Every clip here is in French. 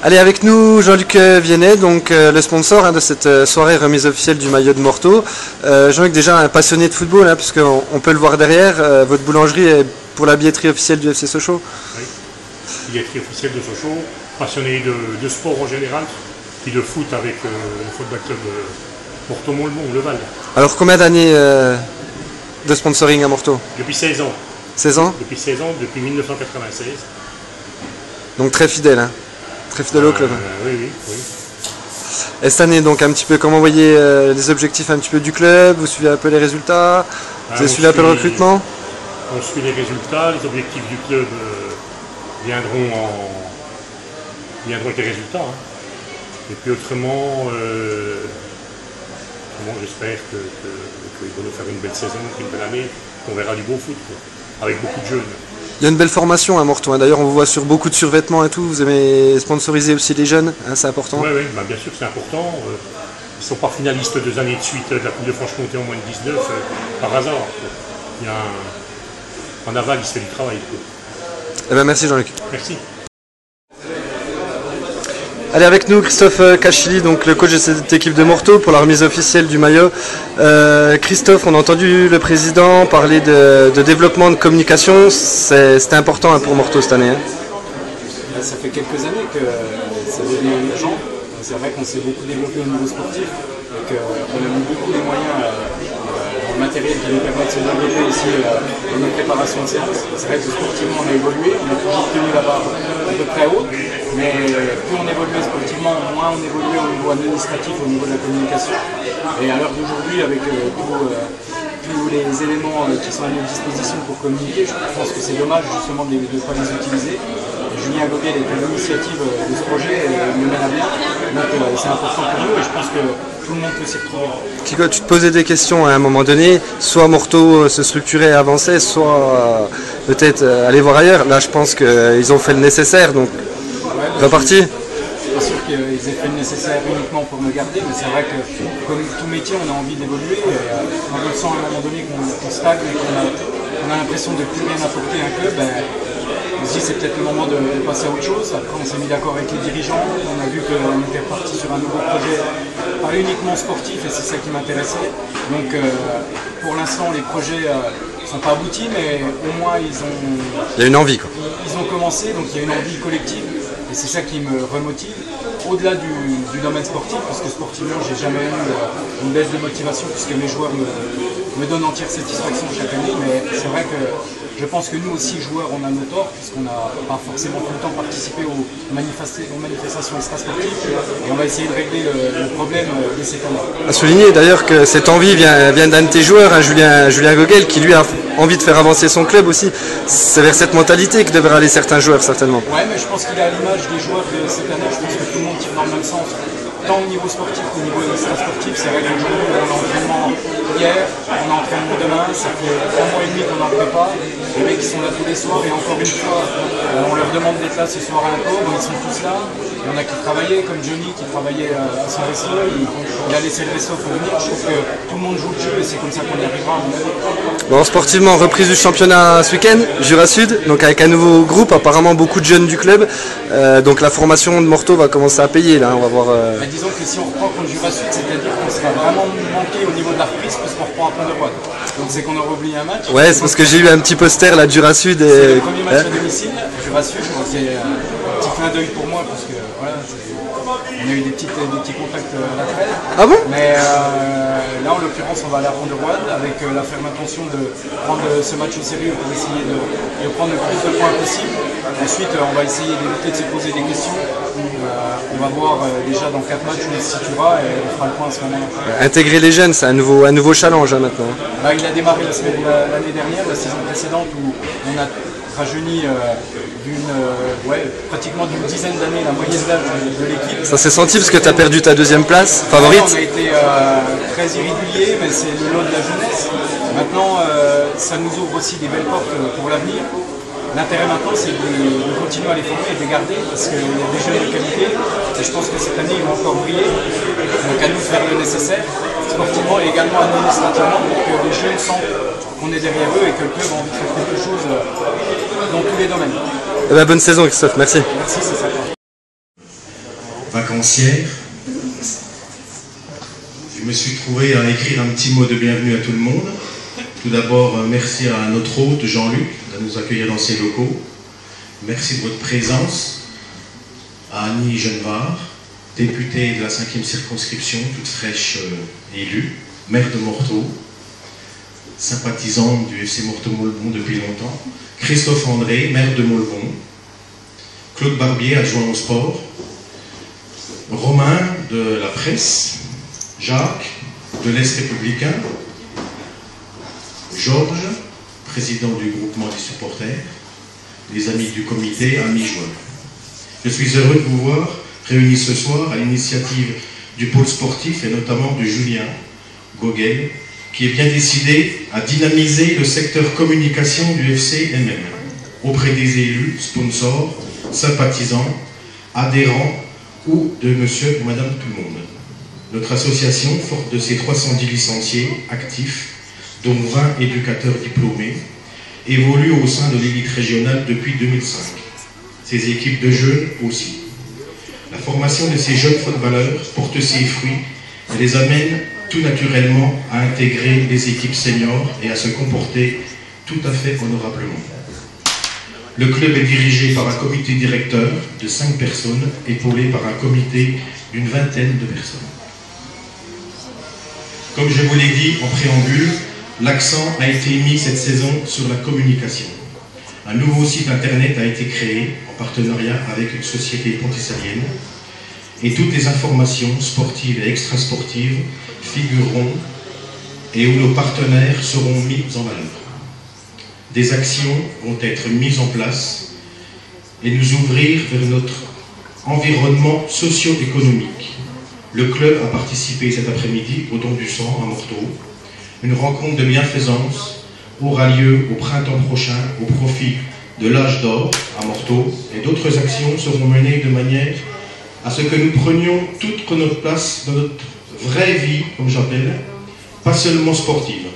Allez, avec nous Jean-Luc Viennet, donc le sponsor de cette soirée remise officielle du maillot de Morteau. Jean-Luc, déjà un passionné de football, puisqu'on peut le voir derrière, votre boulangerie est pour la billetterie officielle du FC Sochaux. Oui, billetterie officielle de Sochaux, passionné de sport en général, puis de foot avec le football club Morteau-Montlemont, le Val. Alors combien d'années de sponsoring à Morteau? Depuis 16 ans. 16 ans? Depuis 16 ans, depuis 1996. Donc très fidèle, très fidèle au club. Oui. Et cette année, donc un petit peu, comment vous voyez les objectifs un petit peu du club? Vous suivez un peu les résultats? Vous avez suivi un peu le recrutement? On suit les résultats, les objectifs du club viendront avec les résultats. Et puis autrement, j'espère qu'ils vont nous faire une belle saison, une belle année, qu'on verra du beau foot, avec beaucoup de jeunes. Il y a une belle formation à Morteau, d'ailleurs on vous voit sur beaucoup de survêtements et tout, vous aimez sponsoriser aussi les jeunes, c'est important? Oui, bien sûr que c'est important. Ils ne sont pas finalistes 2 années de suite de la Coupe de Franche-Comté en moins de 19 par hasard. Il y a en aval, il se fait du travail. Eh bien, merci Jean-Luc. Merci. Allez, avec nous Christophe Cachili, donc le coach de cette équipe de Morteau pour la remise officielle du maillot. Christophe, on a entendu le président parler de développement de communication, c'était important pour Morteau cette année. Ça fait quelques années que ça devient urgent. C'est vrai qu'on s'est beaucoup développé au niveau sportif et qu'on a mis beaucoup les moyens dans le matériel qui nous permet de se développer aussi dans nos préparations de séance. C'est vrai que sportivement on a évolué, on a toujours tenu la barre à peu près haute, mais plus on évoluait sportivement, moins on évoluait au niveau administratif, au niveau de la communication. Et à l'heure d'aujourd'hui, avec tous les éléments qui sont à notre disposition pour communiquer, je pense que c'est dommage justement de ne pas les utiliser. Julien Goguet est à l'initiative de ce projet et le mène à bien. Donc c'est important pour nous et je pense que tout le monde peut s'y retrouver. Kiko, tu te posais des questions à un moment donné, soit Morteau se structurait et avançait, soit peut-être aller voir ailleurs. Là je pense qu'ils ont fait le nécessaire, donc reparti. C'est sûr qu'ils aient fait le nécessaire uniquement pour me garder, mais c'est vrai que comme tout métier on a envie d'évoluer et quand on sent à un moment donné qu'on stagne et qu'on a l'impression de ne plus rien apporter à un club, aussi c'est peut-être le moment de passer à autre chose. Après on s'est mis d'accord avec les dirigeants, on a vu qu'on était reparti sur un nouveau projet, pas uniquement sportif et c'est ça qui m'intéressait. Donc pour l'instant les projets ne sont pas aboutis mais au moins ils ont... Il y a une envie quoi. Ils ont commencé, donc il y a une envie collective et c'est ça qui me remotive. Au-delà du domaine sportif, parce que sportivement j'ai jamais eu une baisse de motivation puisque mes joueurs me donnent entière satisfaction chaque année, mais c'est vrai que je pense que nous aussi joueurs on a nos torts puisqu'on n'a pas forcément tout le temps participé aux manifestations extrasportives et on va essayer de régler le problème de cette année. À souligner d'ailleurs que cette envie vient d'un de tes joueurs, Julien Goguel, qui lui a envie de faire avancer son club aussi. C'est vers cette mentalité que devraient aller certains joueurs certainement. Ouais, mais je pense qu'il est à l'image des joueurs de cette année, je pense que tout le monde tire dans le même sens. Tant au niveau sportif qu'au niveau extra-sportif, c'est vrai qu'aujourd'hui on a entraînement hier, on a entraînement demain, ça fait 3 mois et demi qu'on en prépare. Les mecs ils sont là tous les soirs et encore une fois, on leur demande d'être là ce soir encore, ils sont tous là. Il y en a qui travaillaient, comme Johnny qui travaillait à son resto, il a laissé le resto pour venir. Je trouve que tout le monde joue le jeu et c'est comme ça qu'on y arrivera à mon avis. Bon, sportivement, reprise du championnat ce week-end, Jura Sud, donc avec un nouveau groupe, apparemment beaucoup de jeunes du club. Donc la formation de Morteau va commencer à payer là, on va voir. Disons que si on reprend contre Jura Sud, c'est-à-dire qu'on sera vraiment manqué au niveau de la reprise parce qu'on reprend à Pont-de-Roide. Donc c'est qu'on aura oublié un match. Ouais, c'est parce que j'ai eu un petit poster là de Jura Sud. C'est le premier match à domicile, Jura Sud, c'est un petit clin d'œil pour moi parce que voilà, on a eu des petits contacts à la trêve. Ah bon? Mais là en l'occurrence on va aller à Pont-de-Roide avec la ferme intention de prendre ce match au sérieux pour essayer de prendre le plus de points possible. Ensuite on va essayer d'éviter de se poser des questions. On va voir déjà dans 4 matchs où il se situera et on fera le point à ce moment-là. Intégrer les jeunes, c'est un nouveau challenge maintenant. Il a démarré l'année dernière, la saison précédente où on a rajeuni pratiquement d'une dizaine d'années la moyenne d'âge de l'équipe. Ça s'est senti parce que tu as perdu ta 2e place favorite. On a été très irrégulier, mais c'est le lot de la jeunesse. Maintenant, ça nous ouvre aussi des belles portes pour l'avenir. L'intérêt maintenant, c'est de continuer à les former et de les garder, parce qu'il y a des jeunes de qualité, et je pense que cette année, ils vont encore briller. Donc à nous de faire le nécessaire, sportivement et également administrativement, pour que les jeunes sentent qu'on est derrière eux et que le club a envie de faire quelque chose dans tous les domaines. Bonne saison Christophe, merci. Merci, c'est ça. vacancière. Je me suis trouvé à écrire un petit mot de bienvenue à tout le monde. Tout d'abord, merci à notre hôte Jean-Luc de nous accueillir dans ses locaux. Merci de votre présence. À Annie Genevard, députée de la 5e circonscription, toute fraîche élue, maire de Morteau, sympathisante du FC Morteau-Moulbon depuis longtemps. Christophe André, maire de Moulbon. Claude Barbier, adjoint au sport. Romain de la presse. Jacques de l'Est républicain. Georges, président du groupement des supporters. Les amis du comité, amis joueurs. Je suis heureux de vous voir réunis ce soir à l'initiative du pôle sportif et notamment de Julien Gauguel, qui est bien décidé à dynamiser le secteur communication du FC MM auprès des élus, sponsors, sympathisants, adhérents ou de monsieur ou madame tout le monde. Notre association, forte de ses 310 licenciés actifs, dont 20 éducateurs diplômés, évolue au sein de l'élite régionale depuis 2005. Ces équipes de jeunes aussi. La formation de ces jeunes footballeurs porte ses fruits et les amène tout naturellement à intégrer les équipes seniors et à se comporter tout à fait honorablement. Le club est dirigé par un comité directeur de 5 personnes, épaulé par un comité d'une vingtaine de personnes. Comme je vous l'ai dit en préambule, l'accent a été mis cette saison sur la communication. Un nouveau site internet a été créé en partenariat avec une société ponticalienne et toutes les informations sportives et extrasportives figureront et où nos partenaires seront mis en valeur. Des actions vont être mises en place et nous ouvrir vers notre environnement socio-économique. Le club a participé cet après-midi au don du sang à Morteau. Une rencontre de bienfaisance aura lieu au printemps prochain au profit de l'âge d'or à Morteau et d'autres actions seront menées de manière à ce que nous prenions toute notre place dans notre vraie vie, comme j'appelle, pas seulement sportive.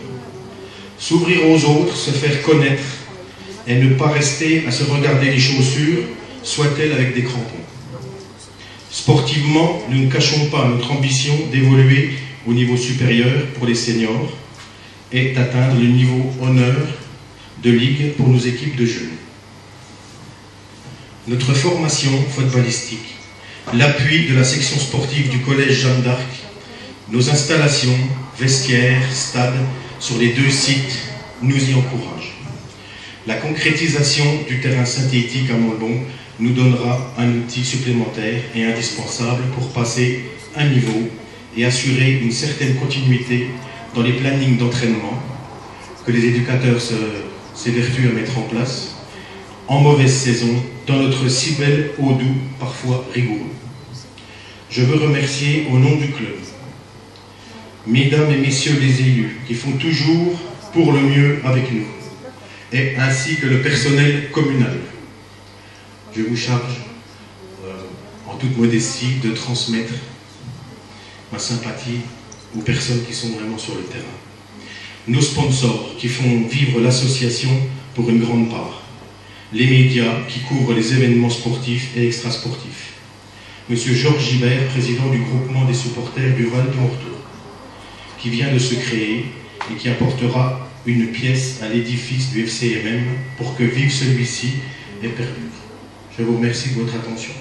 S'ouvrir aux autres, se faire connaître et ne pas rester à se regarder les chaussures, soit-elles avec des crampons. Sportivement, nous ne cachons pas notre ambition d'évoluer au niveau supérieur pour les seniors et d'atteindre le niveau honneur de ligue pour nos équipes de jeunes. Notre formation footballistique, l'appui de la section sportive du collège Jeanne d'Arc, nos installations, vestiaires, stades sur les 2 sites nous y encouragent. La concrétisation du terrain synthétique à Moulbon nous donnera un outil supplémentaire et indispensable pour passer un niveau et assurer une certaine continuité dans les plannings d'entraînement que les éducateurs s'évertuent à mettre en place en mauvaise saison dans notre si bel eau doux, parfois rigoureux. Je veux remercier au nom du club mesdames et messieurs les élus qui font toujours pour le mieux avec nous et ainsi que le personnel communal. Je vous charge en toute modestie de transmettre ma sympathie aux personnes qui sont vraiment sur le terrain. Nos sponsors qui font vivre l'association pour une grande part. Les médias qui couvrent les événements sportifs et extrasportifs. Monsieur Georges Gibert, président du groupement des supporters du Val de Morteau, qui vient de se créer et qui apportera une pièce à l'édifice du FCMM pour que vive celui-ci et perdure. Je vous remercie de votre attention.